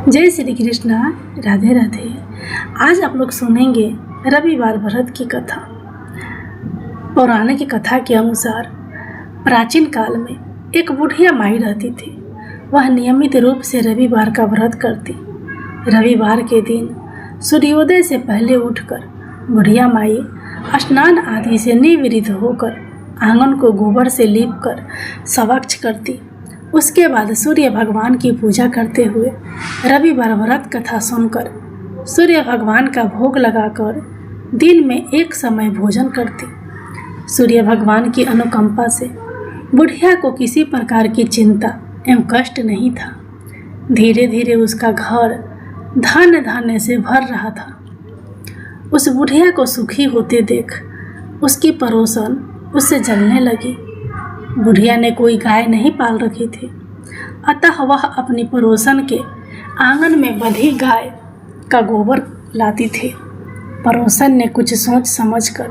जय श्री कृष्णा। राधे राधे। आज आप लोग सुनेंगे रविवार व्रत की कथा। पौराणिक कथा के अनुसार प्राचीन काल में एक बुढ़िया माई रहती थी। वह नियमित रूप से रविवार का व्रत करती। रविवार के दिन सूर्योदय से पहले उठकर बुढ़िया माई स्नान आदि से निवृत्त होकर आंगन को गोबर से लीपकर स्वच्छ करती। उसके बाद सूर्य भगवान की पूजा करते हुए रविवार व्रत कथा सुनकर सूर्य भगवान का भोग लगाकर दिन में एक समय भोजन करती। सूर्य भगवान की अनुकंपा से बुढ़िया को किसी प्रकार की चिंता एवं कष्ट नहीं था। धीरे धीरे उसका घर धन धान्य से भर रहा था। उस बुढ़िया को सुखी होते देख उसकी पड़ोसन उससे जलने लगी। बुढ़िया ने कोई गाय नहीं पाल रखी थी, अतः वह अपनी पड़ोसन के आंगन में बंधी गाय का गोबर लाती थी। पड़ोसन ने कुछ सोच समझकर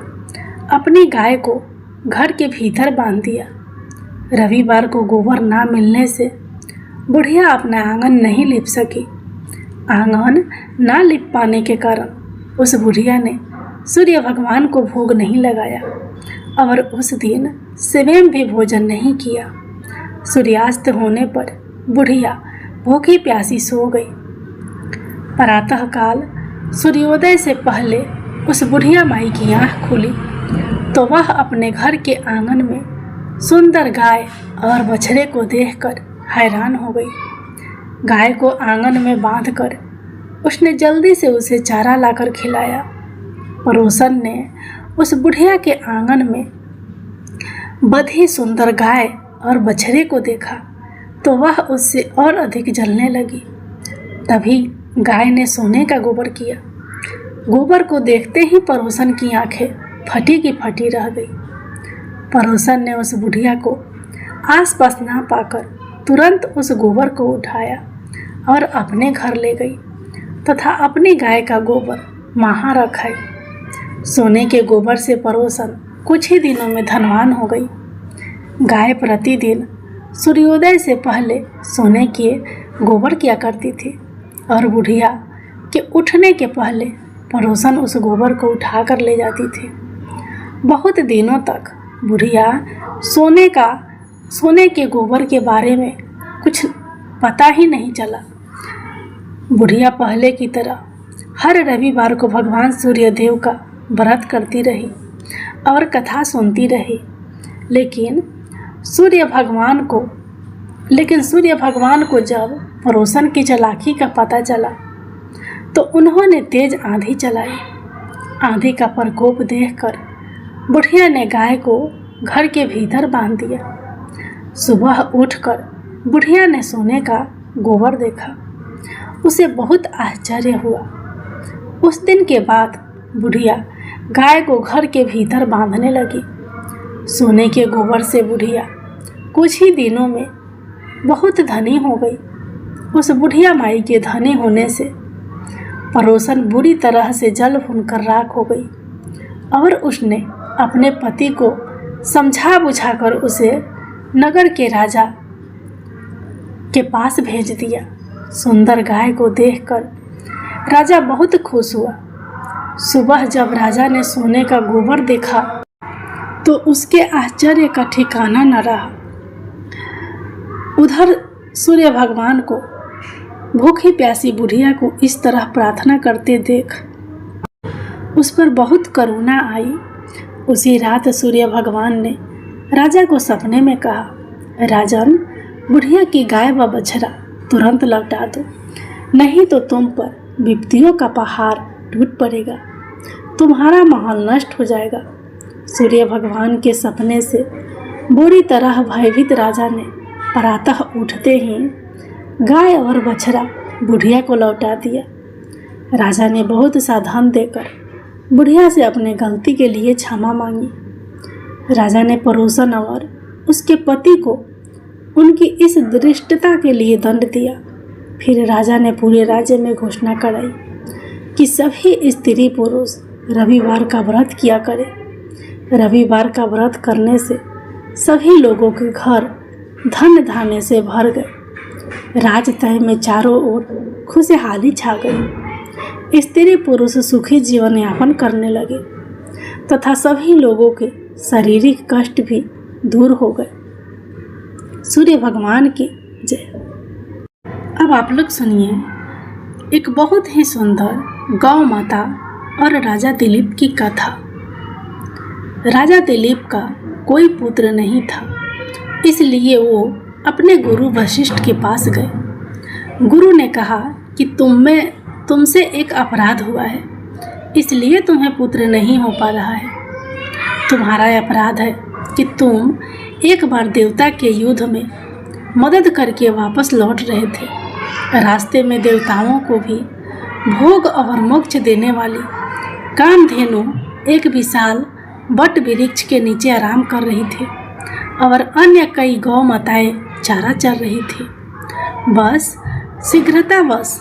अपनी गाय को घर के भीतर बांध दिया। रविवार को गोबर ना मिलने से बुढ़िया अपना आंगन नहीं लिप सकी। आंगन ना लिप पाने के कारण उस बुढ़िया ने सूर्य भगवान को भोग नहीं लगाया और उस दिन स्वयं भी भोजन नहीं किया। सूर्यास्त होने पर बुढ़िया भूखी प्यासी सो गई। प्रातः काल सूर्योदय से पहले उस बुढ़िया माई की आँख खुली तो वह अपने घर के आंगन में सुंदर गाय और बछड़े को देखकर हैरान हो गई। गाय को आंगन में बांधकर उसने जल्दी से उसे चारा लाकर खिलाया। पड़ोसन ने उस बुढ़िया के आंगन में बंधी सुंदर गाय और बछड़े को देखा तो वह उससे और अधिक जलने लगी। तभी गाय ने सोने का गोबर किया। गोबर को देखते ही पड़ोसन की आंखें फटी की फटी रह गई। पड़ोसन ने उस बुढ़िया को आसपास ना पाकर तुरंत उस गोबर को उठाया और अपने घर ले गई तथा अपनी गाय का गोबर वहाँ रखाई। सोने के गोबर से पड़ोसन कुछ ही दिनों में धनवान हो गई। गाय प्रतिदिन सूर्योदय से पहले सोने के गोबर किया करती थी और बुढ़िया के उठने के पहले पड़ोसन उस गोबर को उठा कर ले जाती थी। बहुत दिनों तक बुढ़िया सोने के गोबर के बारे में कुछ पता ही नहीं चला। बुढ़िया पहले की तरह हर रविवार को भगवान सूर्यदेव का व्रत करती रही और कथा सुनती रही। लेकिन सूर्य भगवान को जब पड़ोसन की चालाकी का पता चला तो उन्होंने तेज आंधी चलाई। आंधी का प्रकोप देखकर बुढ़िया ने गाय को घर के भीतर बांध दिया। सुबह उठकर बुढ़िया ने सोने का गोबर देखा। उसे बहुत आश्चर्य हुआ। उस दिन के बाद बुढ़िया गाय को घर के भीतर बांधने लगी। सोने के गोबर से बुढ़िया कुछ ही दिनों में बहुत धनी हो गई। उस बुढ़िया माई के धनी होने से पड़ोसन बुरी तरह से जल भूनकर राख हो गई और उसने अपने पति को समझा बुझाकर उसे नगर के राजा के पास भेज दिया। सुंदर गाय को देखकर राजा बहुत खुश हुआ। सुबह जब राजा ने सोने का गोबर देखा तो उसके आश्चर्य का ठिकाना न रहा। उधर सूर्य भगवान को भूखी प्यासी बुढ़िया को इस तरह प्रार्थना करते देख उस पर बहुत करुणा आई। उसी रात सूर्य भगवान ने राजा को सपने में कहा, राजन, बुढ़िया की गाय व बछड़ा तुरंत लौटा दो, नहीं तो तुम पर विपत्तियों का पहाड़ टूट पड़ेगा, तुम्हारा महल नष्ट हो जाएगा। सूर्य भगवान के सपने से बुरी तरह भयभीत राजा ने प्रातः उठते ही गाय और बछड़ा बुढ़िया को लौटा दिया। राजा ने बहुत सा धन देकर बुढ़िया से अपने गलती के लिए क्षमा मांगी। राजा ने पड़ोसन और उसके पति को उनकी इस दृष्टता के लिए दंड दिया। फिर राजा ने पूरे राज्य में घोषणा कराई कि सभी स्त्री पुरुष रविवार का व्रत किया करें। रविवार का व्रत करने से सभी लोगों के घर धन धान्य से भर गए। राजतय में चारों ओर खुशहाली छा गई। स्त्री पुरुष सुखी जीवन यापन करने लगे तथा सभी लोगों के शारीरिक कष्ट भी दूर हो गए। सूर्य भगवान की जय। अब आप लोग सुनिए एक बहुत ही सुंदर गौ माता और राजा दिलीप की कथा। राजा दिलीप का कोई पुत्र नहीं था, इसलिए वो अपने गुरु वशिष्ठ के पास गए। गुरु ने कहा कि तुमसे एक अपराध हुआ है, इसलिए तुम्हें पुत्र नहीं हो पा रहा है। तुम्हारा अपराध है कि तुम एक बार देवता के युद्ध में मदद करके वापस लौट रहे थे। रास्ते में देवताओं को भी भोग और मोक्ष देने वाली कामधेनु एक विशाल वट वृक्ष के नीचे आराम कर रही थी और अन्य कई गौ माताएं चारा चर रही थी। बस शीघ्रतावश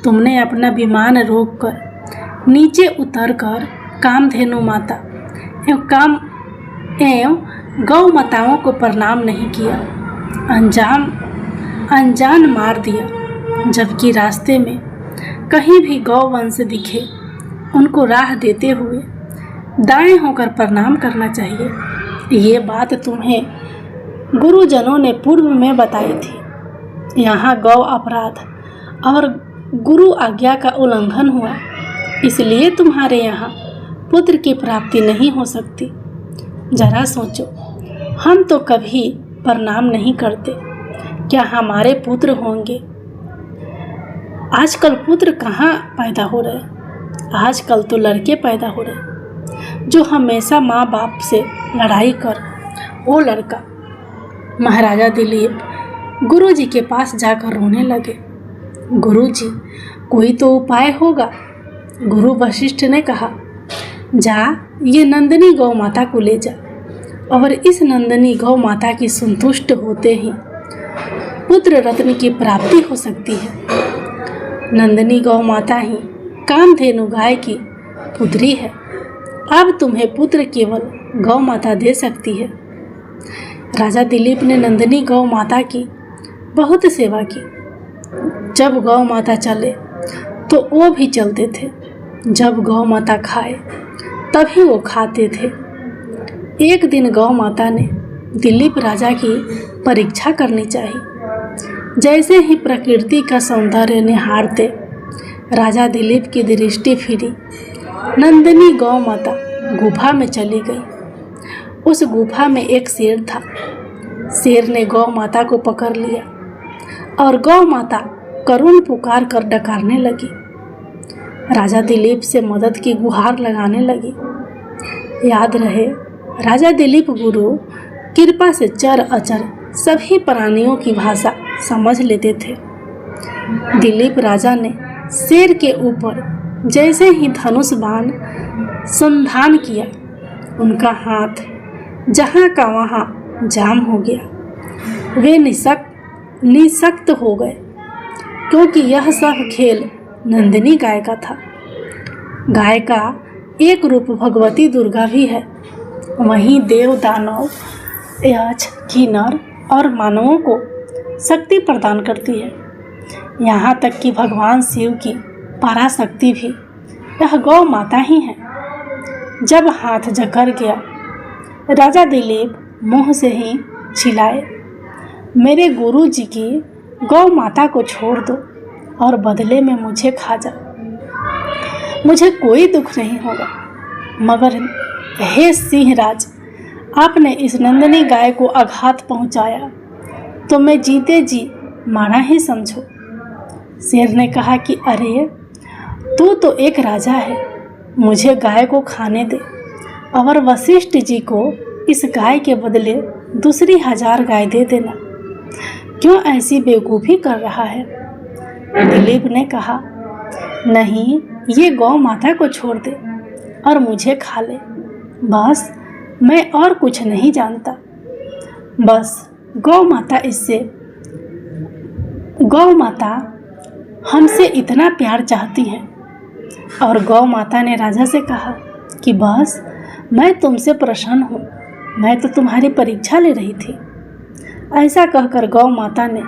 तुमने अपना विमान रोककर नीचे उतरकर कामधेनु माता एवं गौ माताओं को प्रणाम नहीं किया, अनजान मार दिया। जबकि रास्ते में कहीं भी गौवंश दिखे उनको राह देते हुए दाएं होकर प्रणाम करना चाहिए। ये बात तुम्हें गुरुजनों ने पूर्व में बताई थी। यहाँ गौ अपराध और गुरु आज्ञा का उल्लंघन हुआ, इसलिए तुम्हारे यहाँ पुत्र की प्राप्ति नहीं हो सकती। जरा सोचो, हम तो कभी प्रणाम नहीं करते, क्या हमारे पुत्र होंगे? आजकल पुत्र कहाँ पैदा हो रहे? आजकल तो लड़के पैदा हो रहे जो हमेशा माँ बाप से लड़ाई कर। वो लड़का महाराजा दिलीप गुरुजी के पास जाकर रोने लगे। गुरुजी, कोई तो उपाय होगा। गुरु वशिष्ठ ने कहा, जा ये नंदिनी गौ माता को ले जा और इस नंदिनी गौ माता की संतुष्ट होते ही पुत्र रत्न की प्राप्ति हो सकती है। नंदिनी गौ माता ही कामधेनु गाय की पुत्री है। अब तुम्हें पुत्र केवल गौ माता दे सकती है। राजा दिलीप ने नंदिनी गौ माता की बहुत सेवा की। जब गौ माता चले तो वो भी चलते थे, जब गौ माता खाए तभी वो खाते थे। एक दिन गौ माता ने दिलीप राजा की परीक्षा करनी चाहिए। जैसे ही प्रकृति का सौंदर्य निहारते राजा दिलीप की दृष्टि फिरी, नंदिनी गौ माता गुफा में चली गई। उस गुफा में एक शेर था। शेर ने गौ माता को पकड़ लिया और गौ माता करुण पुकार कर डकारने लगी। राजा दिलीप से मदद की गुहार लगाने लगी। याद रहे, राजा दिलीप गुरु कृपा से चर अचर सभी प्राणियों की भाषा समझ लेते थे। दिलीप राजा ने शेर के ऊपर जैसे ही धनुष बाण संधान किया, उनका हाथ जहाँ का वहाँ जाम हो गया। वे निशक्त हो गए, क्योंकि यह सब खेल नंदिनी गाय का था। गाय का एक रूप भगवती दुर्गा भी है। वहीं देव दानव यक्ष किन्नर और मानवों को शक्ति प्रदान करती है। यहाँ तक कि भगवान शिव की पराशक्ति भी यह गौ माता ही है। जब हाथ जकड़ गया, राजा दिलीप मुंह से ही चिल्लाए, मेरे गुरु जी की गौ माता को छोड़ दो और बदले में मुझे खा जा। मुझे कोई दुख नहीं होगा, मगर हे सिंहराज, आपने इस नंदिनी गाय को आघात पहुंचाया तो मैं जीते जी मारा ही समझो। शेर ने कहा कि अरे, तू तो एक राजा है, मुझे गाय को खाने दे और वशिष्ठ जी को इस गाय के बदले दूसरी 1000 गाय दे देना। क्यों ऐसी बेवकूफ़ी कर रहा है? दिलीप ने कहा, नहीं, ये गौ माता को छोड़ दे और मुझे खा ले। बस मैं और कुछ नहीं जानता। बस गौ माता हमसे इतना प्यार चाहती है। और गौ माता ने राजा से कहा कि बस मैं तुमसे प्रसन्न हूँ, मैं तो तुम्हारी परीक्षा ले रही थी। ऐसा कहकर गौ माता ने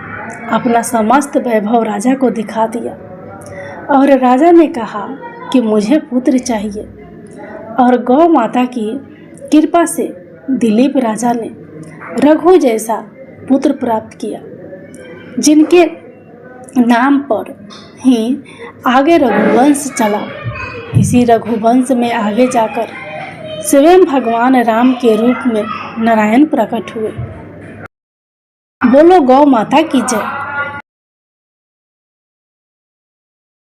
अपना समस्त वैभव राजा को दिखा दिया। और राजा ने कहा कि मुझे पुत्र चाहिए, और गौ माता की कृपा से दिलीप राजा ने रघु जैसा पुत्र प्राप्त किया, जिनके नाम पर ही आगे रघुवंश चला। इसी रघुवंश में आगे जाकर स्वयं भगवान राम के रूप में नारायण प्रकट हुए। बोलो गौ माता की जय।